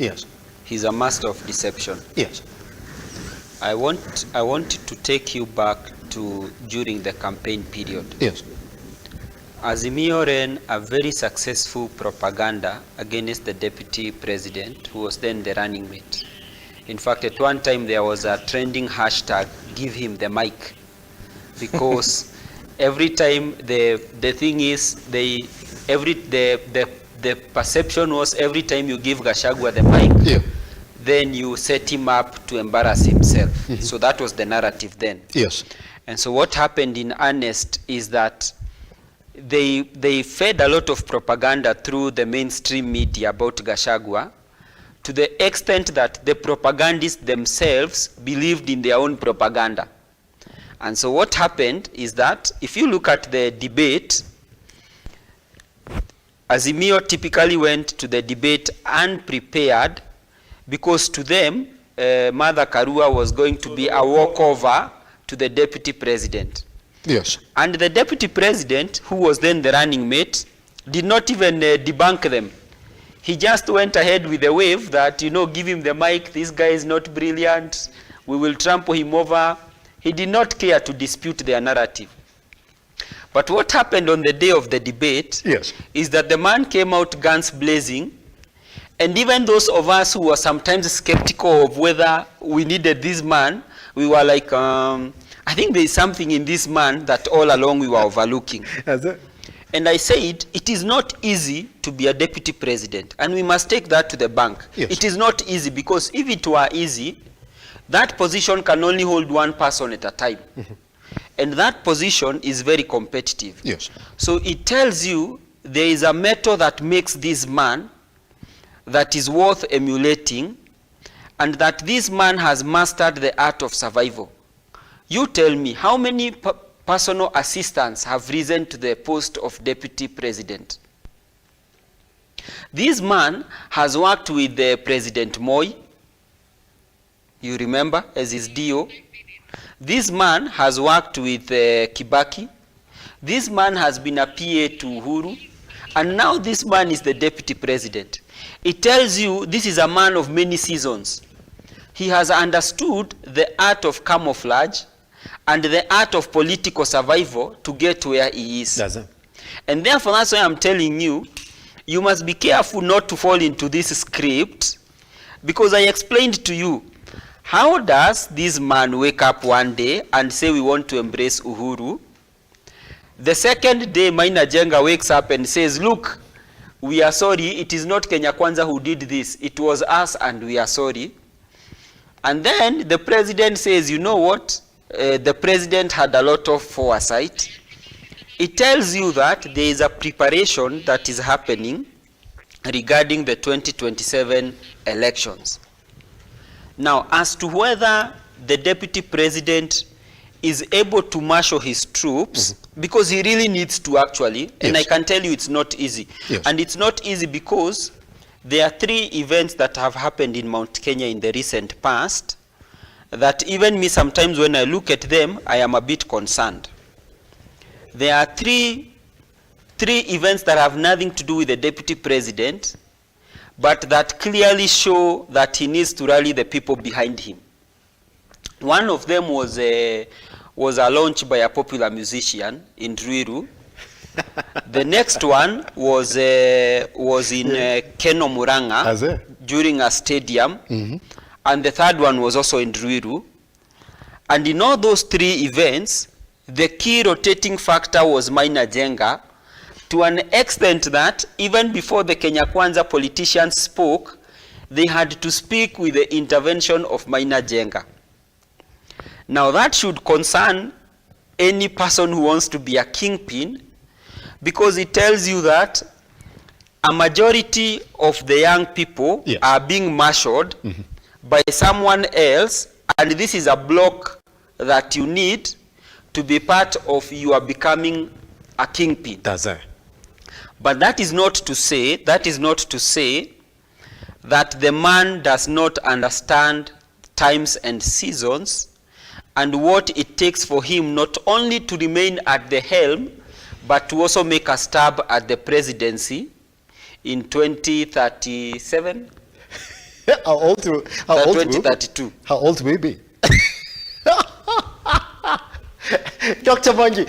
Yes. He's a master of deception. Yes. I want to take you back to during the campaign period. Yes. Azimio ran a very successful propaganda against the deputy president, who was then the running mate. In fact, at one time there was a trending hashtag, "Give him the mic," because every time the thing is the perception was every time you give Gachagua the mic, yeah, then you set him up to embarrass himself. So that was the narrative then. Yes. And so what happened in earnest is that they fed a lot of propaganda through the mainstream media about Gachagua, to the extent that the propagandists themselves believed in their own propaganda. And so what happened is that if you look at the debate, Azimio typically went to the debate unprepared, because to them, Martha Karua was going to be a walkover to the deputy president. Yes. And the deputy president, who was then the running mate, did not even debunk them. He just went ahead with the wave that, you know, give him the mic, this guy is not brilliant, we will trample him over. He did not care to dispute their narrative. But what happened on the day of the debate, yes, is that the man came out guns blazing, and even those of us who were sometimes skeptical of whether we needed this man, we were like, I think there is something in this man that all along we were overlooking. And I said, it is not easy to be a deputy president, and we must take that to the bank. Yes. It is not easy, because if it were easy, that position can only hold one person at a time. And that position is very competitive. Yes. So it tells you there is a method that makes this man that is worth emulating, and that this man has mastered the art of survival. You tell me, how many personal assistants have risen to the post of deputy president? This man has worked with President Moi, you remember, as his DO. This man has worked with Kibaki. This man has been a PA to Uhuru. And now this man is the deputy president. It tells you this is a man of many seasons. He has understood the art of camouflage and the art of political survival to get where he is. And therefore, that's why I'm telling you, you must be careful not to fall into this script, because I explained to you, how does this man wake up one day and say we want to embrace Uhuru? The second day, Maina Jenga wakes up and says, look, we are sorry, it is not Kenya Kwanza who did this, it was us and we are sorry. And then the president says, you know what? The president had a lot of foresight. It tells you that there is a preparation that is happening regarding the 2027 elections. Now, as to whether the deputy president is able to marshal his troops, because he really needs to actually, and I can tell you it's not easy. Yes. And it's not easy because there are 3 events that have happened in Mount Kenya in the recent past that even me sometimes when I look at them, I am a bit concerned. There are three events that have nothing to do with the deputy president, but that clearly show that he needs to rally the people behind him. One of them was a launch by a popular musician in Ruiru. The next one was in Keno Muranga during a stadium. And the third one was also in Ruiru. And in all those 3 events, the key rotating factor was Maina Jenga, to an extent that even before the Kenya Kwanza politicians spoke, they had to speak with the intervention of Maina Jenga. Now that should concern any person who wants to be a kingpin, because it tells you that a majority of the young people are being marshaled by someone else, and this is a block that you need to be part of your becoming a kingpin. But that is not to say that the man does not understand times and seasons and what it takes for him not only to remain at the helm, but to also make a stab at the presidency in 2037. How old will, how old will, 2032. how old will we be? Dr. Mangi,